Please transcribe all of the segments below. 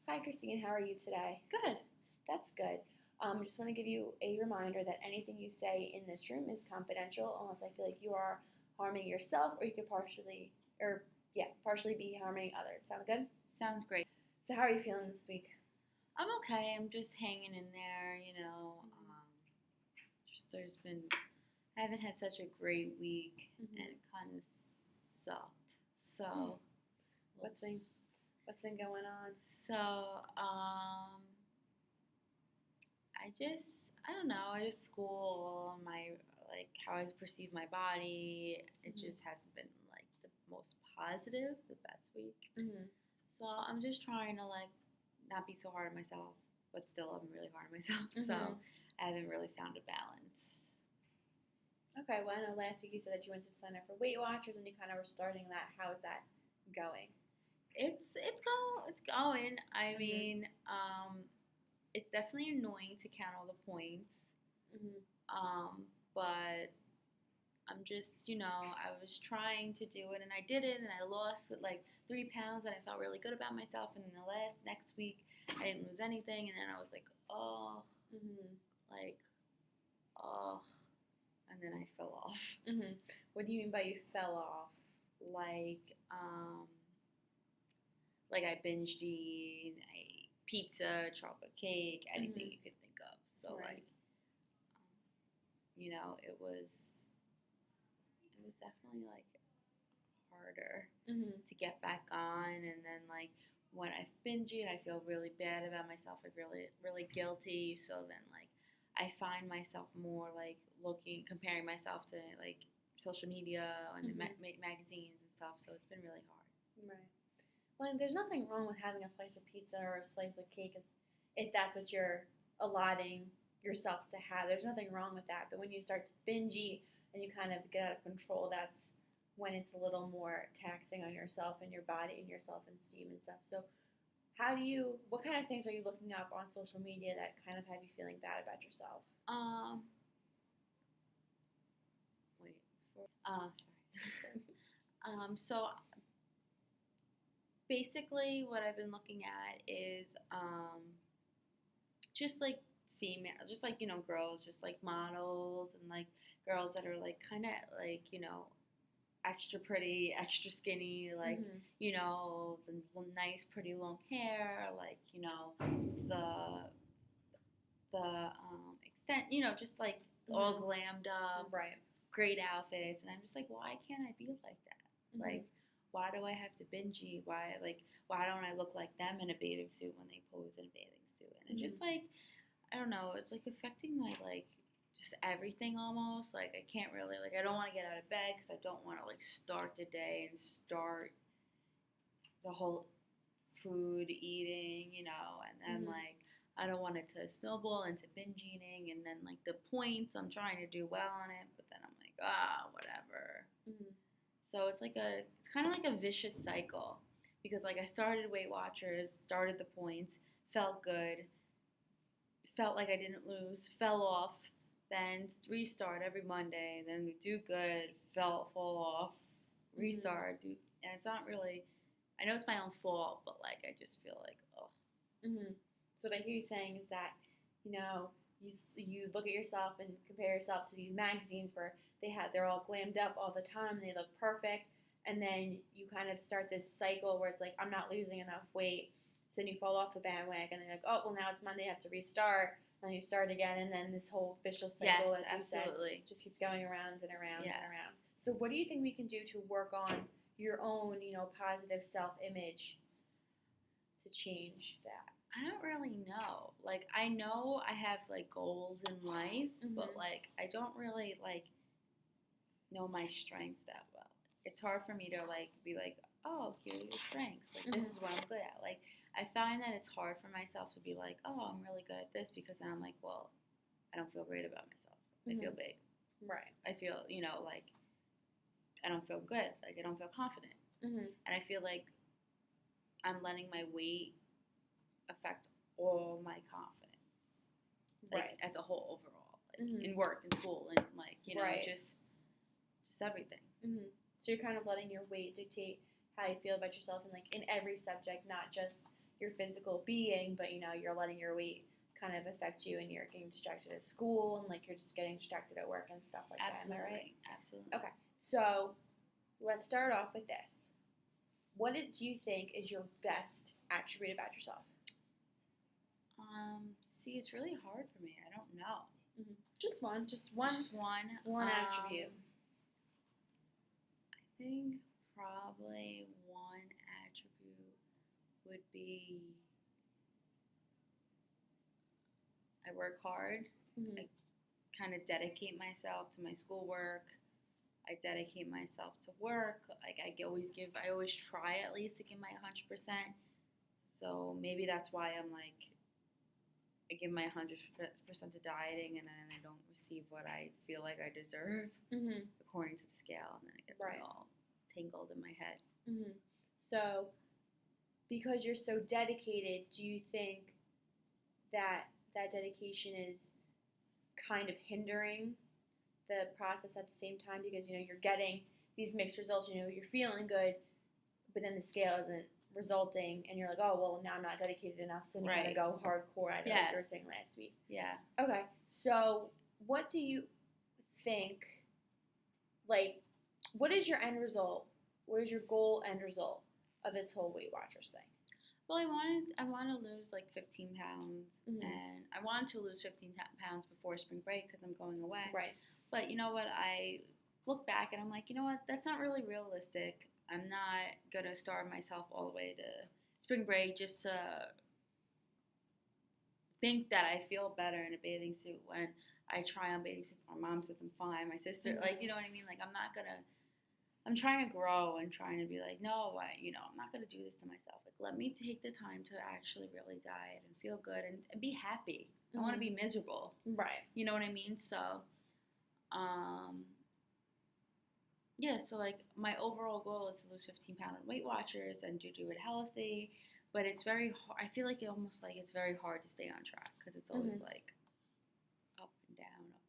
Hi, Christine. How are you today? Good. That's good. I just want to give you a reminder that anything you say in this room is confidential unless I feel like you are harming yourself or you could partially be harming others. Sound good? Sounds great. So how are you feeling this week? I'm okay. I'm just hanging in there, I haven't had such a great week, and it kind of sucked. So, What's been going on? So, I don't know. I just school how I perceive my body. It just hasn't been like the most positive, the best week. So I'm just trying to not be so hard on myself, but still I'm really hard on myself. So I haven't really found a balance. Okay, well I know last week you said that you went to sign up for Weight Watchers and you kind of were starting that. How is that going? It's going. I mean, it's definitely annoying to count all the points. But I'm just, I was trying to do it and I did it and I lost 3 pounds and I felt really good about myself. And then next week I didn't lose anything and then I was like, oh, and then I fell off. What do you mean by you fell off? I binged eat, I ate pizza, chocolate cake, anything you could think of. So right. It was definitely harder to get back on. And then when I binge eat, I feel really bad about myself. I feel really guilty. So then I find myself more comparing myself to social media and the magazines and stuff. So it's been really hard. Right. Well, there's nothing wrong with having a slice of pizza or a slice of cake if that's what you're allotting yourself to have. There's nothing wrong with that. But when you start to binge eat and you kind of get out of control, that's when it's a little more taxing on yourself and your body and your self-esteem and stuff. So what kind of things are you looking up on social media that kind of have you feeling bad about yourself? Sorry. So basically what I've been looking at is just female, just girls, just models and girls that are kind of extra pretty, extra skinny, the nice pretty long hair, the extent, just all glammed up, right, great outfits, and I'm just why can't I be like that? Why do I have to binge eat? Why don't I look like them in a bathing suit when they pose in a bathing suit? And it's just I don't know, it's affecting my just everything almost. I can't really I don't want to get out of bed because I don't want to start the day and start the whole food eating, and then I don't want it to snowball into binge eating, and then the points I'm trying to do well on it, but then I'm whatever. So it's kind of like a vicious cycle because I started Weight Watchers, started the points, felt good, felt like I didn't lose, fell off, then restart every Monday, then do good, fall off, restart, and it's not really, I know it's my own fault, but I just feel So what I hear you saying is that, you look at yourself and compare yourself to these magazines where they're all glammed up all the time and they look perfect, and then you kind of start this cycle where it's I'm not losing enough weight, so then you fall off the bandwagon and you're oh well, now it's Monday, I have to restart, and then you start again, and then this whole vicious cycle, yes, absolutely, just keeps going around and around and around. So what do you think we can do to work on your own positive self-image to change that? I don't really know. I know I have goals in life, but I don't really know my strengths that well. It's hard for me to be oh, here are your strengths. This is what I'm good at. I find that it's hard for myself to be oh, I'm really good at this, because then I'm well, I don't feel great about myself. I feel big. Right. I feel, I don't feel good. I don't feel confident. And I feel I'm letting my weight affect all my confidence, as a whole, overall, in work, in school, and just everything. So you're kind of letting your weight dictate how you feel about yourself in every subject, not just your physical being, but you're letting your weight kind of affect you, and you're getting distracted at school, and like you're just getting distracted at work and stuff like that. Am I right? Absolutely. Okay, so let's start off with this. What do you think is your best attribute about yourself? See, it's really hard for me. I don't know. Mm-hmm. Just one attribute. I think probably one attribute would be I work hard. Mm-hmm. I kind of dedicate myself to my schoolwork. I dedicate myself to work. Like I always try at least to give my 100%. So maybe that's why I'm like, I give my 100% to dieting, and then I don't receive what I feel like I deserve according to the scale, and then it gets me all tangled in my head. Mm-hmm. So, because you're so dedicated, do you think that dedication is kind of hindering the process at the same time? Because you're getting these mixed results. You're feeling good, but then the scale isn't resulting, and you're like, oh well, now I'm not dedicated enough, so now I'm gonna go hardcore. I know what you were saying last week. Yeah. Okay. So what do you think? Like, what is your end result? What is your goal end result of this whole Weight Watchers thing? Well, I want to lose like 15 pounds, and I wanted to lose 15 pounds before spring break because I'm going away. Right. But you know what? I look back and I'm like, you know what? That's not really realistic. I'm not going to starve myself all the way to spring break just to think that I feel better in a bathing suit when I try on bathing suits. My mom says I'm fine. My sister, like, you know what I mean? Like, I'm trying to grow and trying to be like, no, I'm not going to do this to myself. Like, let me take the time to actually really diet and feel good and be happy. I want to be miserable. Right. You know what I mean? So, yeah, so like my overall goal is to lose 15 pounds on Weight Watchers and do it healthy, but it's very hard. I feel like it's very hard to stay on track because it's always like up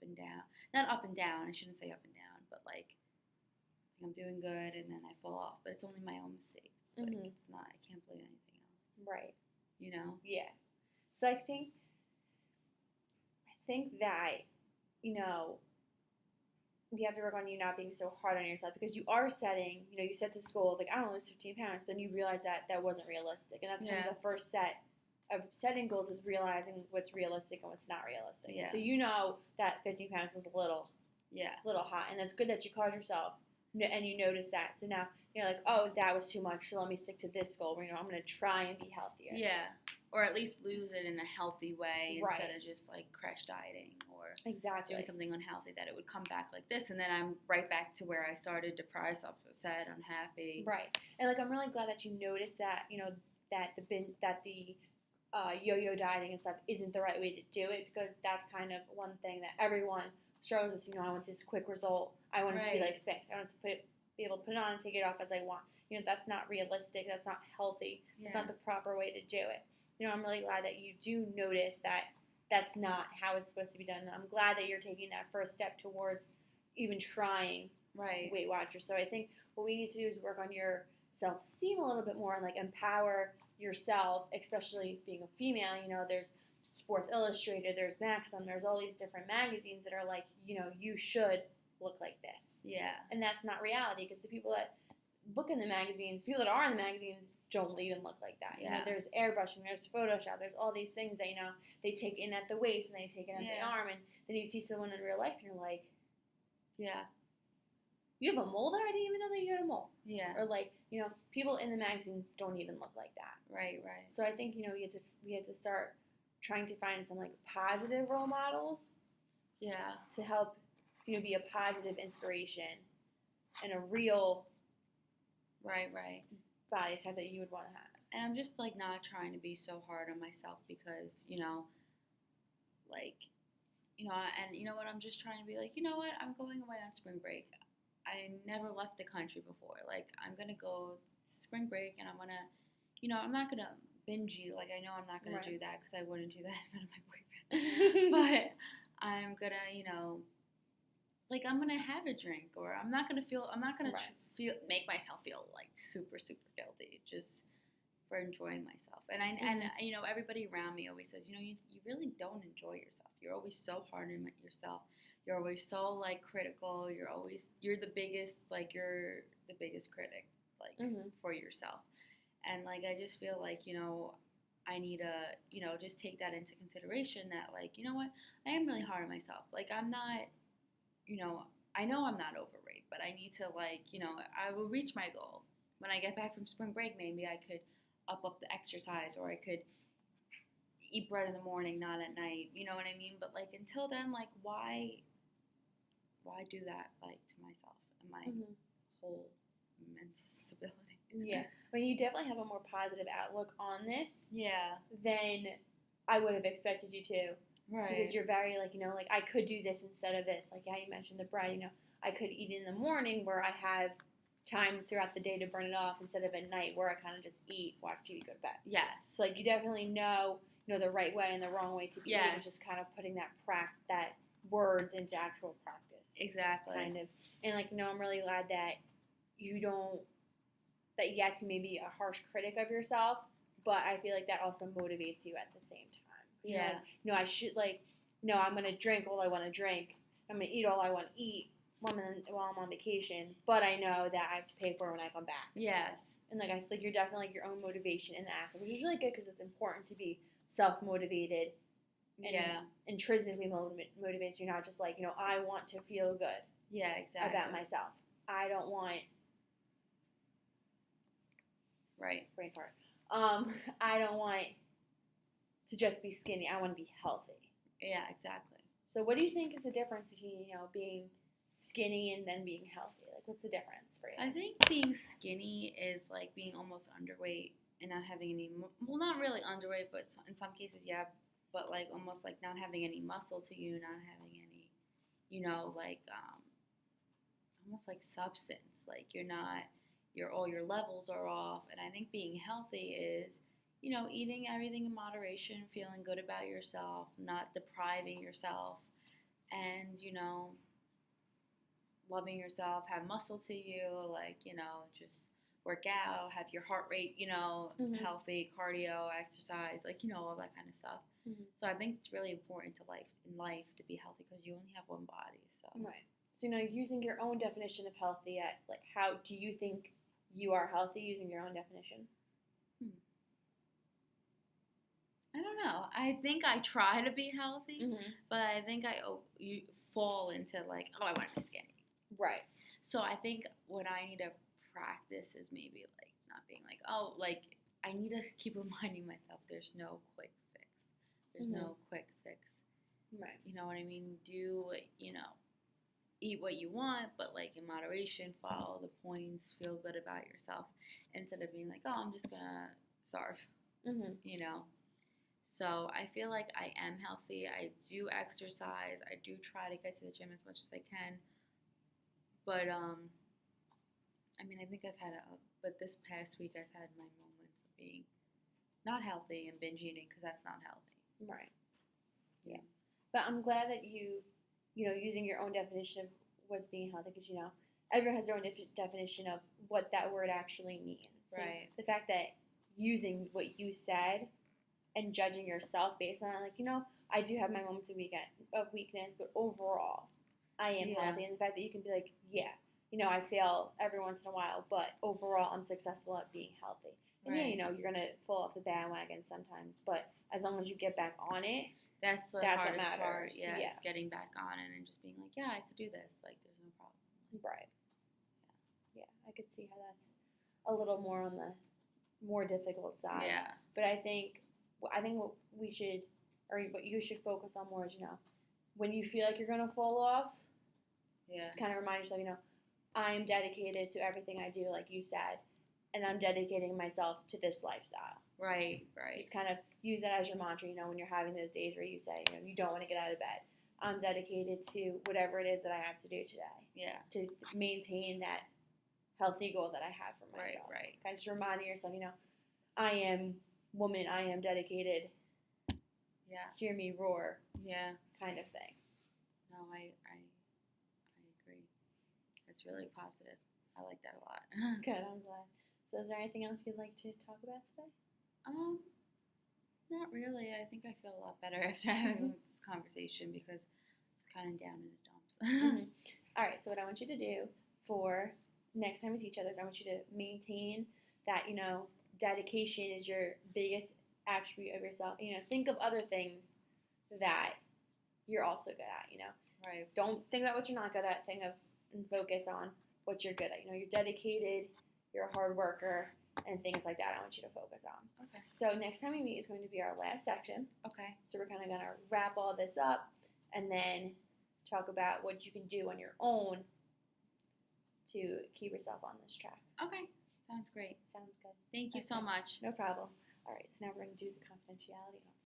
and down. Not up and down, I shouldn't say up and down, but like I'm doing good and then I fall off, but it's only my own mistakes. Like it's not, I can't blame anything else. Right. Yeah. So I think that, you have to work on you not being so hard on yourself, because you are setting, you set this goal of like, I don't lose 15 pounds, but then you realize that wasn't realistic. And that's kind of the first set of setting goals, is realizing what's realistic and what's not realistic. Yeah. So that 15 pounds is a little hot, and that's good that you caught yourself and you notice that. So now you're like, oh, that was too much, so let me stick to this goal where, I'm going to try and be healthier. Yeah. Or at least lose it in a healthy way instead of just like crash dieting or doing something unhealthy, that it would come back like this, and then I'm right back to where I started, depressed, upset, unhappy. Right. And like, I'm really glad that you noticed that, that the yo-yo dieting and stuff isn't the right way to do it, because that's kind of one thing that everyone struggles with. I want this quick result. I want it to be like fixed. I want to be able to put it on and take it off as I want. That's not realistic. That's not healthy. It's not the proper way to do it. I'm really glad that you do notice that that's not how it's supposed to be done. And I'm glad that you're taking that first step towards even trying Weight Watchers. So I think what we need to do is work on your self-esteem a little bit more and like empower yourself, especially being a female. There's Sports Illustrated, there's Maxim, there's all these different magazines that are like, you should look like this. Yeah. And that's not reality, because the people that look in the magazines, people that are in the magazines, don't even look like that. Yeah. There's airbrushing, there's Photoshop, there's all these things that, they take in at the waist and they take in at the arm, and then you see someone in real life and you're like, yeah, you have a mole there? I didn't even know that you had a mole. Yeah. Or like, people in the magazines don't even look like that. Right. So I think, we have to start trying to find some like positive role models. Yeah. To help, be a positive inspiration and a real body type that you would want to have. And I'm just like not trying to be so hard on myself, because and you know what, I'm just trying to be like, you know what, I'm going away on spring break. I never left the country before. Like, I'm gonna go spring break, and I'm gonna, I'm not gonna binge eat. Like, I know I'm not gonna do that, because I wouldn't do that in front of my boyfriend. But I'm gonna, like, I'm gonna have a drink, or I'm not gonna make myself feel like super, super guilty. Just for enjoying myself. And and you know, everybody around me always says, you know, you really don't enjoy yourself. You're always so hard on yourself. You're always so like critical. You're the biggest critic like for yourself. And like I just feel like, you know, I need to, you know, just take that into consideration that like, you know what, I am really hard on myself. Like I'm not, you know I'm not overweight, but I need to like, you know, I will reach my goal. When I get back from spring break, maybe I could up the exercise, or I could eat bread in the morning, not at night. You know what I mean? But like until then, like why do that like to myself and my whole mental stability? Yeah, I mean, you definitely have a more positive outlook on this. Yeah. Than I would have expected you to. Right. Because you're very like, you know, like I could do this instead of this. Like, yeah, you mentioned the bread. You know, I could eat it in the morning where I have time throughout the day to burn it off instead of at night where I kind of just eat, watch TV, go to bed. Yes. So like you definitely know the right way and the wrong way to be. Yes. It's just kind of putting that words into actual practice. Exactly. Kind of. And like, you know, I'm really glad that you don't. That yes, you may be a harsh critic of yourself, but I feel like that also motivates you at the same time. Yeah. Like, no, I should no, I'm gonna drink all I want to drink. I'm gonna eat all I want to eat while I'm on vacation. But I know that I have to pay for it when I come back. Yes. And like I think you're definitely like your own motivation in the aspect, which is really good because it's important to be self-motivated. And intrinsically motivated. You're not just like, you know, I want to feel good. Yeah, exactly. About myself. I don't want. Right. Brain fart. I don't want to just be skinny. I want to be healthy. Yeah, exactly. So what do you think is the difference between, you know, being skinny and then being healthy? Like, what's the difference for you? I think being skinny is like being almost underweight and not having any, well, not really underweight, but in some cases, yeah, but like almost like not having any muscle to you, not having any, you know, like almost like substance. Like all your levels are off. And I think being healthy is, you know, eating everything in moderation, feeling good about yourself, not depriving yourself, and, you know, loving yourself, have muscle to you, like, you know, just work out, have your heart rate, you know, healthy, cardio, exercise, like, you know, all that kind of stuff. So I think it's really important in life to be healthy because you only have one body. So right. So, you know, using your own definition of healthy, like, how do you think you are healthy using your own definition? I don't know. I think I try to be healthy, but I think you fall into like, oh, I want to be skinny. Right. So I think what I need to practice is maybe like not being like, oh, like I need to keep reminding myself there's no quick fix. There's no quick fix. Right. You know what I mean? Eat what you want, but like in moderation, follow the points, feel good about yourself instead of being like, oh, I'm just going to starve, you know? So I feel like I am healthy. I do exercise. I do try to get to the gym as much as I can. But, I mean, I think but this past week I've had my moments of being not healthy and binge eating because that's not healthy. Right. Yeah. But I'm glad that you know, using your own definition of what's being healthy, because, you know, everyone has their own definition of what that word actually means. Right. So the fact that using what you said and judging yourself based on it, like, you know, I do have my moments of weakness, but overall, I am healthy. And the fact that you can be like, yeah, you know, I fail every once in a while, but overall, I'm successful at being healthy. And yeah, you know, you're going to fall off the bandwagon sometimes, but as long as you get back on it, that's the hardest part. Part. Yes, getting back on it and just being like, yeah, I could do this. Like, there's no problem. Right. Yeah, I could see how that's a little more on the more difficult side. Yeah. But I think what we should, or what you should focus on more is, you know, when you feel like you're going to fall off, just kind of remind yourself, you know, I'm dedicated to everything I do, like you said, and I'm dedicating myself to this lifestyle. Right. Just kind of use that as your mantra, you know, when you're having those days where you say, you know, you don't want to get out of bed. I'm dedicated to whatever it is that I have to do today. Yeah. To maintain that healthy goal that I have for myself. Right. Kind of just reminding yourself, you know, I am woman, I am dedicated. Yeah. Hear me roar. Yeah. Kind of thing. No, I agree. That's really positive. I like that a lot. Good, I'm glad. So is there anything else you'd like to talk about today? Not really. I think I feel a lot better after having this conversation because I was kind of down in the dumps. All right, so what I want you to do for next time we see each other is I want you to maintain that, dedication is your biggest attribute of yourself. Think of other things that you're also good at, Right. Don't think about what you're not good at. Think of and focus on what you're good at. You're dedicated, you're a hard worker, and things like that I want you to focus on. Okay. So next time we meet is going to be our last section. Okay. So we're kind of going to wrap all this up and then talk about what you can do on your own to keep yourself on this track. Okay. Sounds great. Sounds good. Thank you so much. No problem. All right, so now we're going to do the confidentiality.